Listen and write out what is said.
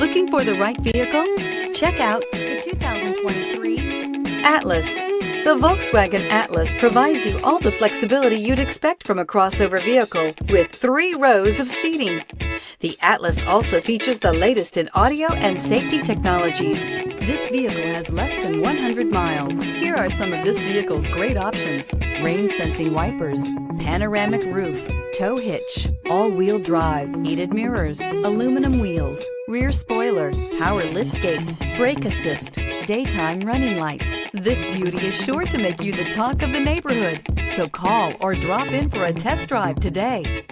Looking for the right vehicle? Check out the 2023 Atlas. The Volkswagen Atlas provides you all the flexibility you'd expect from a crossover vehicle with 3 rows of seating. The Atlas also features the latest in audio and safety technologies. This vehicle has less than 100 miles. Here are some of this vehicle's great options: rain-sensing wipers, panoramic roof, tow hitch, all-wheel drive, heated mirrors, aluminum wheels, rear spoiler, power liftgate, brake assist, daytime running lights. This beauty is sure to make you the talk of the neighborhood. So call or drop in for a test drive today.